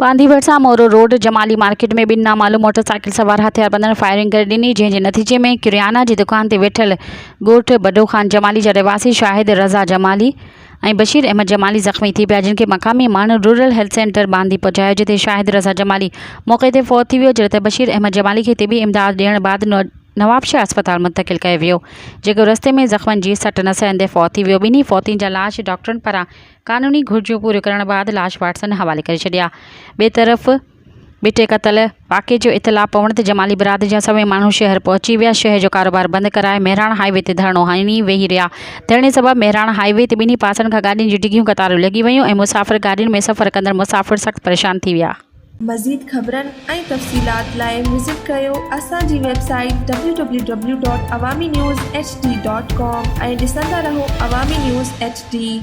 बांदी भरसा मोरो road Jamali market में बिन नामालूम मोटरसाइकिल सवार हथियारबंदनि फायरिंग करे ॾिनी, जंहिंजे नतीजे में किरियाना जी दुकान ते वेठल ॻोठ बडो ख़ान जमाली जा रहवासी शाहिद रज़ा जमाली ऐं बशीर अहमद जमाली ज़ख़्मी थी पिया, जिन खे मक़ामी माण्हू रूरल हेल्थ सेंटर बांदी पहुचायो, जिते शाहिद रज़ा जमाली मौक़े ते फ़ौत थी वियो, जॾहिं त बशीर अहमद जमाली खे तिबी इमदाद ॾियण बाद नवाबशाह अस्पताल मुंतक़िल कयो वियो, जेको रस्ते में ज़ख़्मनि जी सट न सहंदे फ़ौत थी वियो। ॿिन्ही फ़ौतियुनि जा लाश डॉक्टरनि पारां क़ानूनी घुर्जियूं पूरियूं करण बाद लाश वाटसन हवाले करे छॾिया। ॿिए तरफ़ बिटे क़तल वाक़े जो इतला पवण ते जमाली बिरादरी जा सभई माण्हू शहर पहुची विया। शहर जो कारोबार बंदि कराए मेहराण हाईवे ते धरणो हणी वेही रहिया। धरणे सबबि मेहराण हाईवे ते ॿिन्ही पासनि खां गाॾियुनि जी डिघियूं क़तारूं लॻी वियूं ऐं मुसाफ़िर गाॾियुनि में सफ़र कंदड़ मुसाफ़िर सख़्तु परेशान थी विया। मज़ीद ख़बरनि ऐं तफ़सीलात लाइ विज़िट कयो असांजी वेबसाइट www.awamiNewsHD.com ऐं ॾिसंदा रहो अवामी न्यूज़ HD।